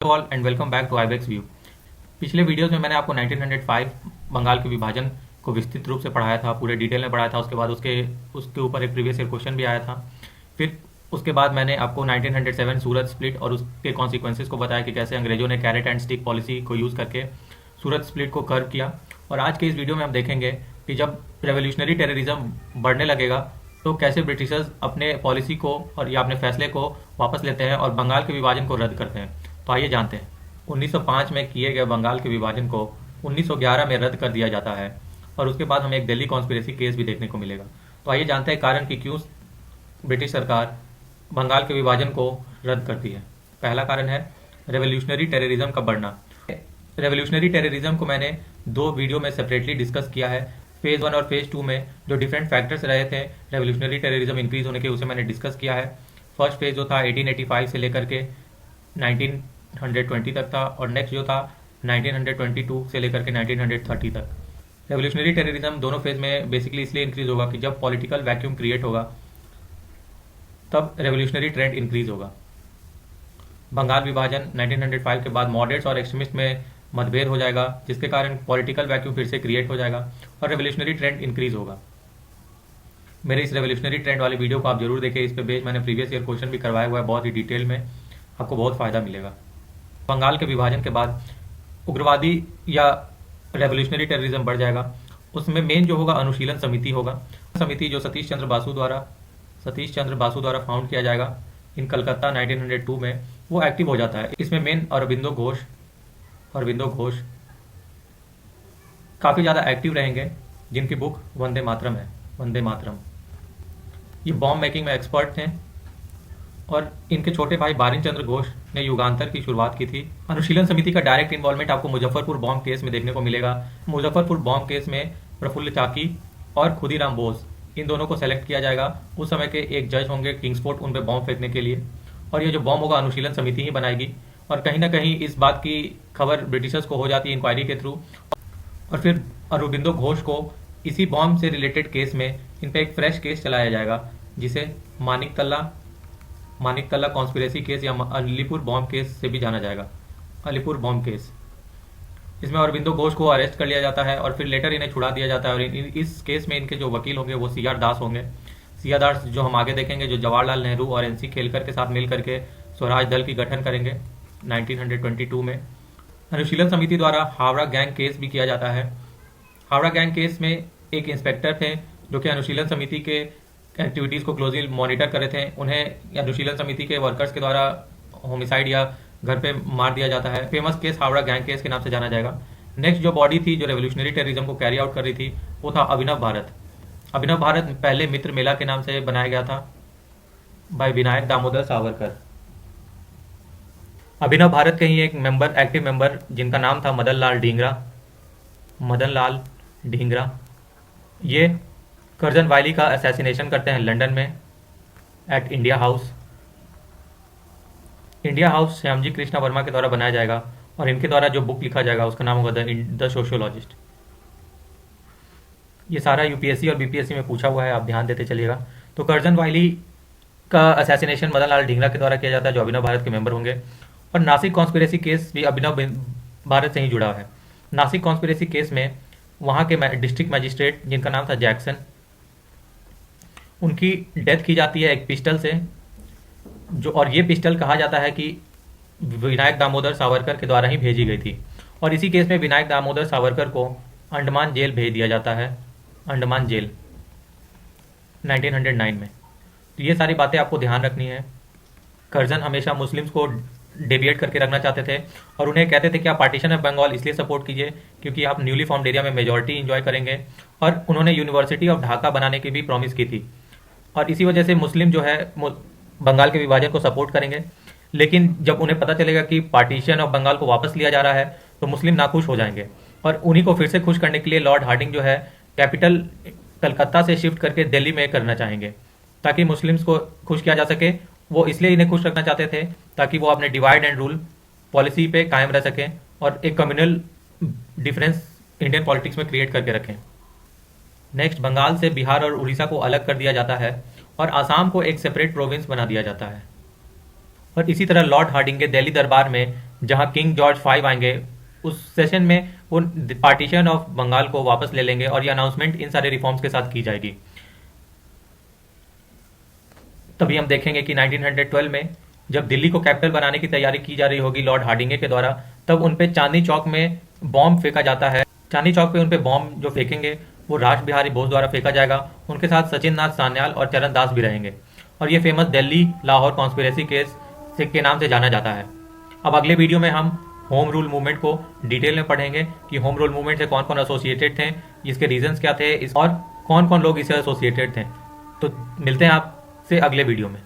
All and welcome back to Ibex view. पिछले videos में मैंने आपको 1905 बंगाल के विभाजन को विस्तृत रूप से पढ़ाया था, पूरे डिटेल में पढ़ाया था। उसके बाद उसके ऊपर एक प्रीवियस ईयर क्वेश्चन भी आया था। फिर उसके बाद मैंने आपको 1907 सूरत स्प्लिट और उसके कॉन्सिक्वेंसेस को बताया कि कैसे अंग्रेजों ने कैरेट एंड स्टिक पॉलिसी को यूज़ करके सूरत स्प्लिट को कर्व किया। और आज के इस वीडियो में हम देखेंगे कि जब रेवोल्यूशनरी टेररिज्म बढ़ने लगेगा तो कैसे ब्रिटिशर्स अपने पॉलिसी को और या अपने फैसले को वापस लेते हैं और बंगाल के विभाजन को रद्द करते हैं। तो आइए जानते हैं। 1905 में किए गए बंगाल के विभाजन को 1911 में रद्द कर दिया जाता है और उसके बाद हमें एक दिल्ली कॉन्स्पिरेसी केस भी देखने को मिलेगा। तो आइए जानते हैं कारण कि क्यों ब्रिटिश सरकार बंगाल के विभाजन को रद्द करती है। पहला कारण है रेवोल्यूशनरी टेररिज्म का बढ़ना। रेवोल्यूशनरी टेररिज्म को मैंने दो वीडियो में सेपरेटली डिस्कस किया है। फेज 1 और फेज 2 में जो डिफरेंट फैक्टर्स रहे थे रेवोल्यूशनरी टेररिज्म इंक्रीज होने के, उसे मैंने डिस्कस किया है। फर्स्ट फेज जो था 1885 से लेकर के 1920 तक था और नेक्स्ट जो था 1922 से लेकर के 1930 तक। रेवोल्यूशनरी टेररिज्म दोनों फेज में बेसिकली इसलिए इंक्रीज होगा कि जब पॉलिटिकल वैक्यूम क्रिएट होगा तब रेवोल्यूशनरी ट्रेंड इंक्रीज होगा। बंगाल विभाजन 1905 के बाद मॉडरेट्स और एक्सट्रीमिस्ट में मतभेद हो जाएगा, जिसके कारण पॉलिटिकल वैक्यूम फिर से क्रिएट हो जाएगा और रेवोल्यूशनरी ट्रेंड इंक्रीज होगा। मेरे इस रेवोल्यूशनरी ट्रेंड वाले वीडियो को आप जरूर देखें। इस पे बेस्ड मैंने प्रीवियस ईयर क्वेश्चन भी करवाया हुआ है बहुत ही डिटेल में, आपको बहुत फायदा मिलेगा। बंगाल के विभाजन के बाद उग्रवादी या रेवोल्यूशनरी टेररिज्म बढ़ जाएगा। उसमें मेन जो होगा अनुशीलन समिति होगा। समिति जो सतीश चंद्र बासु द्वारा फाउंड किया जाएगा इन कलकत्ता 1902 में, वो एक्टिव हो जाता है। इसमें मेन अरबिंदो घोष काफ़ी ज़्यादा एक्टिव रहेंगे, जिनकी बुक वंदे मातरम। ये बॉम्ब मेकिंग में एक्सपर्ट थे और इनके छोटे भाई बारिन चंद्र घोष ने युगांतर की शुरुआत की थी। अनुशीलन समिति का डायरेक्ट इन्वॉल्वमेंट आपको मुजफ्फरपुर बॉम्ब केस में देखने को मिलेगा। मुजफ्फरपुर बॉम्ब केस में प्रफुल्ल चाकी और खुदीराम बोस, इन दोनों को सेलेक्ट किया जाएगा। उस समय के एक जज होंगे किंग्सफोर्ड उन पे बॉम्ब फेंकने के लिए, और ये जो बॉम्ब होगा अनुशीलन समिति ही बनाएगी। और कहीं ना कहीं इस बात की खबर ब्रिटिशर्स को हो जाती है इंक्वायरी के थ्रू, और फिर अरबिंदो घोष को इसी बॉम्ब से रिलेटेड केस में इन पे एक फ्रेश केस चलाया जाएगा, जिसे मानिकतल्ला कॉन्स्पिरेसी केस या अलीपुर बॉम्ब केस से भी जाना जाएगा। अलीपुर बॉम्ब केस, इसमें अरबिंदो घोष को अरेस्ट कर लिया जाता है और फिर लेटर इन्हें छुड़ा दिया जाता है। और इस केस में इनके जो वकील होंगे वो सीआर दास होंगे। सीआर दास जो हम आगे देखेंगे, जो जवाहरलाल नेहरू और एनसी खेलकर के साथ मिल करके स्वराज दल की गठन करेंगे 1922 में। अनुशीलन समिति द्वारा हावड़ा गैंग केस भी किया जाता है। हावड़ा गैंग केस में एक इंस्पेक्टर थे जो कि अनुशीलन समिति के एक्टिविटीज़ को क्लोजली मॉनिटर कर रहे थे। उन्हें अनुशीलन समिति के वर्कर्स के द्वारा होमिसाइड या घर पे मार दिया जाता है। Famous case Howrah gang case के नाम से जाना जाएगा। नेक्स्ट जो बॉडी थी जो रेवोल्यूशनरी टेररिज्म को कैरी आउट कर रही थी वो था अभिनव भारत। अभिनव भारत पहले मित्र मेला के नाम से बनाया गया था बाय विनायक दामोदर सावरकर। अभिनव भारत के ही एक मेंबर, एक्टिव मेंबर, जिनका नाम था मदन लाल ढींगरा, ये कर्जन वायली का असैसिनेशन करते हैं लंदन में at India House Shyamji Krishna Varma के द्वारा बनाया जाएगा और इनके द्वारा जो बुक लिखा जाएगा उसका नाम होगा द सोशियोलॉजिस्ट। ये सारा यूपीएससी और बीपीएससी में पूछा हुआ है, आप ध्यान देते चलिएगा। तो कर्जन वायली का असैसिनेशन मदन लाल ढींगरा के द्वारा किया जाता है, जो अभिनव भारत के मेंबर होंगे। और नासिक कॉन्स्पिरेसी केस भी अभिनव भारत से ही जुड़ा है। नासिक कॉन्स्पिरेसी केस में वहाँ के डिस्ट्रिक्ट मजिस्ट्रेट, जिनका नाम था जैक्सन, उनकी डेथ की जाती है एक पिस्टल से, जो, और ये पिस्टल कहा जाता है कि विनायक दामोदर सावरकर के द्वारा ही भेजी गई थी। और इसी केस में विनायक दामोदर सावरकर को अंडमान जेल भेज दिया जाता है, अंडमान जेल 1909 में। तो ये सारी बातें आपको ध्यान रखनी है। कर्जन हमेशा मुस्लिम्स को डेविएट करके रखना चाहते थे और उन्हें कहते थे कि आप पार्टीशन ऑफ बंगाल इसलिए सपोर्ट कीजिए क्योंकि आप न्यूली फॉर्म्ड एरिया में मेजॉरिटी इंजॉय करेंगे। और उन्होंने यूनिवर्सिटी ऑफ ढाका बनाने की भी प्रॉमिस की थी और इसी वजह से मुस्लिम जो है बंगाल के विभाजन को सपोर्ट करेंगे। लेकिन जब उन्हें पता चलेगा कि पार्टीशन ऑफ बंगाल को वापस लिया जा रहा है तो मुस्लिम नाखुश हो जाएंगे और उन्हीं को फिर से खुश करने के लिए लॉर्ड हार्डिंग जो है कैपिटल कलकत्ता से शिफ्ट करके दिल्ली में करना चाहेंगे ताकि मुस्लिम्स को खुश किया जा सके। वो इसलिए इन्हें खुश रखना चाहते थे ताकि वो अपने डिवाइड एंड रूल पॉलिसी पे कायम रह सकें और एक कम्युनल डिफरेंस इंडियन पॉलिटिक्स में क्रिएट करके रखें। नेक्स्ट, बंगाल से बिहार और उड़ीसा को अलग कर दिया जाता है और आसाम को एक सेपरेट प्रोविंस बना दिया जाता है। और इसी तरह लॉर्ड हार्डिंग के दिल्ली दरबार में जहां किंग जॉर्ज 5 आएंगे, उस सेशन में वो पार्टीशन ऑफ बंगाल को वापस ले लेंगे और ये अनाउंसमेंट इन सारे रिफॉर्म्स के साथ की जाएगी। तभी हम देखेंगे कि 1912 में जब दिल्ली को कैपिटल बनाने की तैयारी की जा रही होगी लॉर्ड हार्डिंगे के द्वारा, तब उन पे चांदनी चौक में बॉम्ब फेंका जाता है। चांदनी चौक पे उन पे बॉम्ब जो फेंकेंगे वो रास बिहारी बोस द्वारा फेंका जाएगा। उनके साथ सचिन नाथ सान्याल और चरण दास भी रहेंगे और ये famous Delhi Lahore conspiracy case के नाम से जाना जाता है। अब अगले वीडियो में हम होम रूल मूवमेंट को डिटेल में पढ़ेंगे कि होम रूल मूवमेंट से कौन कौन एसोसिएटेड थे, इसके रीजंस क्या थे और कौन कौन लोग इससे एसोसिएटेड थे। तो मिलते हैं आपसे अगले वीडियो में।